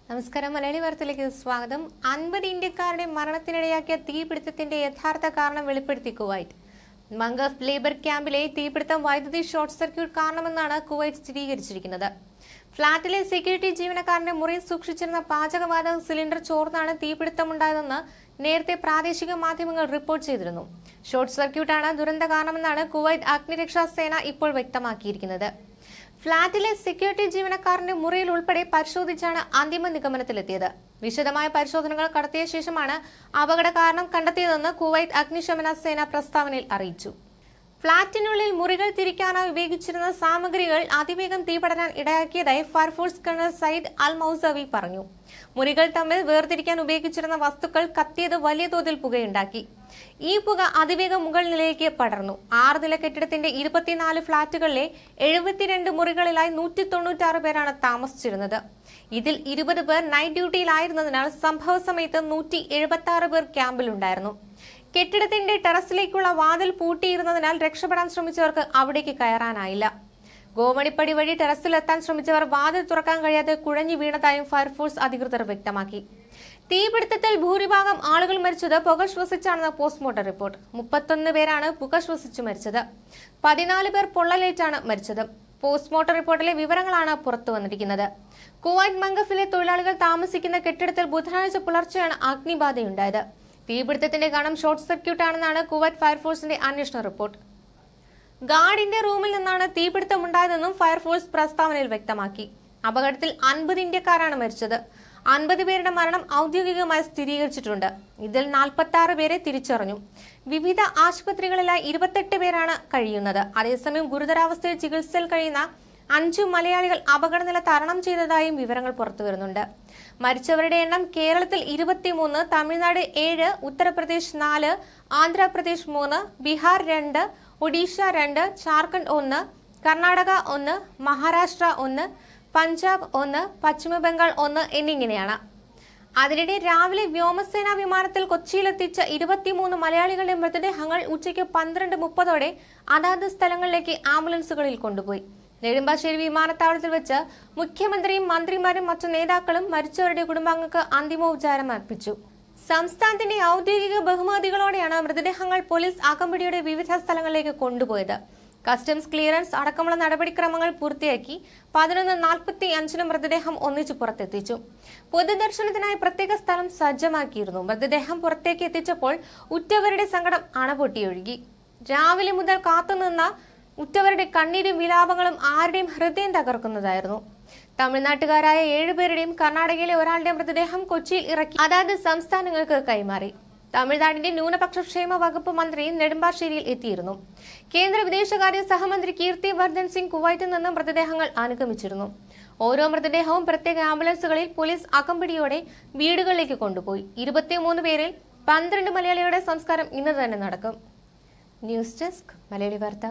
നമസ്കാരം. മലയാളി വാർത്തയിലേക്ക് സ്വാഗതം. 50 ഇന്ത്യക്കാരുടെ മരണത്തിനിടയാക്കിയ തീപിടുത്തത്തിന്റെ യഥാർത്ഥ കാരണം വെളിപ്പെടുത്തി കുവൈറ്റ്. മംഗഫ് ലേബർ ക്യാമ്പിലെ തീപിടുത്തം വൈദ്യുതി ഷോർട്ട് സർക്യൂട്ട് കാരണമെന്നാണ് കുവൈറ്റ് സ്ഥിരീകരിച്ചിരിക്കുന്നത്. ഫ്ളാറ്റിലെ സെക്യൂരിറ്റി ജീവനക്കാരന്റെ മുറിയിൽ സൂക്ഷിച്ചിരുന്ന പാചകവാതക സിലിണ്ടർ ചോർന്നാണ് തീപിടുത്തമുണ്ടായതെന്ന് നേരത്തെ പ്രാദേശിക മാധ്യമങ്ങൾ റിപ്പോർട്ട് ചെയ്തിരുന്നു. ഷോർട്ട് സർക്യൂട്ടാണ് ദുരന്ത കാരണമെന്നാണ് കുവൈറ്റ് അഗ്നിരക്ഷാ സേന ഇപ്പോൾ വ്യക്തമാക്കിയിരിക്കുന്നത്. ഫ്ളാറ്റിലെ സെക്യൂരിറ്റി ജീവനക്കാരന്റെ മുറിയിൽ ഉൾപ്പെടെ പരിശോധിച്ചാണ് അന്തിമ നിഗമനത്തിലെത്തിയത്. വിശദമായ പരിശോധനകൾ നടത്തിയ ശേഷമാണ് അപകട കാരണം കണ്ടെത്തിയതെന്ന് കുവൈറ്റ് അഗ്നിശമന സേന പ്രസ്താവനയിൽ അറിയിച്ചു. ഫ്ളാറ്റിനുള്ളിൽ മുറികൾ തിരിക്കാനായി ഉപയോഗിച്ചിരുന്ന സാമഗ്രികൾ അതിവേഗം തീപടരാൻ ഇടയാക്കിയതായി ഫയർഫോഴ്സ് കേണൽ സയ്യിദ് അൽ മൗസവി പറഞ്ഞു. മുറികൾ തമ്മിൽ വേർതിരിക്കാൻ ഉപയോഗിച്ചിരുന്ന വസ്തുക്കൾ കത്തിയത് വലിയ തോതിൽ പുകയുണ്ടാക്കി. ഈ പുക അതിവേഗം മുകൾ നിലയിലേക്ക് പടർന്നു. 6 നില കെട്ടിടത്തിന്റെ 24 ഫ്ളാറ്റുകളിലെ 72 മുറികളിലായി 196 പേരാണ് താമസിച്ചിരുന്നത്. ഇതിൽ 20 പേർ നൈറ്റ് ഡ്യൂട്ടിയിലായിരുന്നതിനാൽ സംഭവ സമയത്ത് 176 പേർ ക്യാമ്പിലുണ്ടായിരുന്നു. കെട്ടിടത്തിന്റെ ടെറസിലേക്കുള്ള വാതിൽ പൂട്ടിയിരുന്നതിനാൽ രക്ഷപ്പെടാൻ ശ്രമിച്ചവർക്ക് അവിടേക്ക് കയറാനായില്ല. ഗോവണിപ്പടി വഴി ടെറസിലെത്താൻ ശ്രമിച്ചവർ വാതിൽ തുറക്കാൻ കഴിയാതെ കുഴഞ്ഞു വീണതായും ഫയർഫോഴ്സ് അധികൃതർ വ്യക്തമാക്കി. തീപിടുത്തത്തിൽ ഭൂരിഭാഗം ആളുകൾ മരിച്ചത് പുക ശ്വസിച്ചാണെന്ന് പോസ്റ്റ്മോർട്ടം റിപ്പോർട്ട്. 31 പേരാണ് പുക ശ്വസിച്ചു മരിച്ചത്. 14 പേർ പൊള്ളലേറ്റാണ് മരിച്ചത്. പോസ്റ്റ്മോർട്ടം റിപ്പോർട്ടിലെ വിവരങ്ങളാണ് പുറത്തു വന്നിരിക്കുന്നത്. കുവൈറ്റ് മംഗഫിലെ തൊഴിലാളികൾ താമസിക്കുന്ന കെട്ടിടത്തിൽ ബുധനാഴ്ച പുലർച്ചെയാണ് അഗ്നിബാധയുണ്ടായത്. തീപിടുത്തത്തിന്റെ കാരണം ഷോർട്ട് സർക്യൂട്ടാണെന്നാണ് കുവൈറ്റ് ഫയർഫോഴ്സിന്റെ അന്വേഷണ റിപ്പോർട്ട്. ഗാർഡിന്റെ റൂമിൽ നിന്നാണ് തീപിടുത്തമുണ്ടായതെന്നും ഫയർഫോഴ്സ് പ്രസ്താവനയിൽ വ്യക്തമാക്കി. അപകടത്തിൽ 50 ഇന്ത്യക്കാരാണ് മരിച്ചത്. 50 പേരുടെ മരണം ഔദ്യോഗികമായി സ്ഥിരീകരിച്ചിട്ടുണ്ട്. ഇതിൽ 46 പേരെ തിരിച്ചറിഞ്ഞു. വിവിധ ആശുപത്രികളിലായി 28 പേരാണ് കഴിയുന്നത്. അതേസമയം ഗുരുതരാവസ്ഥയിൽ ചികിത്സയിൽ കഴിയുന്ന 5 മലയാളികൾ അപകടനില തരണം ചെയ്തതായും വിവരങ്ങൾ പുറത്തുവരുന്നുണ്ട്. മരിച്ചവരുടെ എണ്ണം കേരളത്തിൽ 23, തമിഴ്നാട് 7, ഉത്തർപ്രദേശ് 4, ആന്ധ്രാപ്രദേശ് 3, ബീഹാർ 2, ഒഡീഷ 2, ജാർഖണ്ഡ് 1, കർണാടക 1, മഹാരാഷ്ട്ര 1, പഞ്ചാബ് 1, പശ്ചിമബംഗാൾ 1 എന്നിങ്ങനെയാണ്. അതിനിടെ രാവിലെ വ്യോമസേനാ വിമാനത്തിൽ കൊച്ചിയിലെത്തിച്ച 23 മലയാളികളുടെ മൃതദേഹങ്ങൾ ഉച്ചയ്ക്ക് 12:30 അതാത് സ്ഥലങ്ങളിലേക്ക് ആംബുലൻസുകളിൽ കൊണ്ടുപോയി. നെടുമ്പാശ്ശേരി വിമാനത്താവളത്തിൽ വെച്ച് മുഖ്യമന്ത്രിയും മന്ത്രിമാരും മറ്റു നേതാക്കളും മരിച്ചവരുടെ കുടുംബാംഗങ്ങൾക്ക് അന്തിമോപചാരം അർപ്പിച്ചു. സംസ്ഥാനത്തിന്റെ ഔദ്യോഗിക ബഹുമതികളോടെയാണ് മൃതദേഹങ്ങൾ പോലീസ് അകമ്പടിയുടെ വിവിധ സ്ഥലങ്ങളിലേക്ക് കൊണ്ടുപോയത്. കസ്റ്റംസ് ക്ലിയറൻസ് അടക്കമുള്ള നടപടിക്രമങ്ങൾ പൂർത്തിയാക്കി 11:45 മൃതദേഹം ഒന്നിച്ചു പുറത്തെത്തിച്ചു. പൊതുദർശനത്തിനായി പ്രത്യേക സ്ഥലം സജ്ജമാക്കിയിരുന്നു. മൃതദേഹം പുറത്തേക്ക് എത്തിച്ചപ്പോൾ ഉറ്റവരുടെ സങ്കടം അണപൊട്ടിയൊഴുകി. രാവിലെ മുതൽ കാത്തുനിന്ന ഉറ്റവരുടെ കണ്ണീരും വിലാപങ്ങളും ആരുടെയും ഹൃദയം തകർക്കുന്നതായിരുന്നു. തമിഴ്നാട്ടുകാരായ 7 പേരുടെയും കർണാടകയിലെ ഒരാളുടെ മൃതദേഹം കൊച്ചിയിൽ ഇറക്കി അതാത് സംസ്ഥാനങ്ങൾക്ക് കൈമാറി. തമിഴ്നാടിന്റെ ന്യൂനപക്ഷ ക്ഷേമ വകുപ്പ് മന്ത്രി നെടുമ്പാശ്ശേരിയിൽ എത്തിയിരുന്നു. കേന്ദ്ര വിദേശകാര്യ സഹമന്ത്രി കീർത്തി വർദ്ധൻ സിംഗ് കുവൈറ്റിൽ നിന്ന് മൃതദേഹങ്ങൾ അനുഗമിച്ചിരുന്നു. ഓരോ മൃതദേഹവും പ്രത്യേക ആംബുലൻസുകളിൽ പോലീസ് അകമ്പടിയോടെ വീടുകളിലേക്ക് കൊണ്ടുപോയി. 23 പേരിൽ 12 മലയാളികളുടെ സംസ്കാരം ഇന്ന് തന്നെ നടക്കും. ന്യൂസ് ഡെസ്ക് മലയാളി വാർത്ത.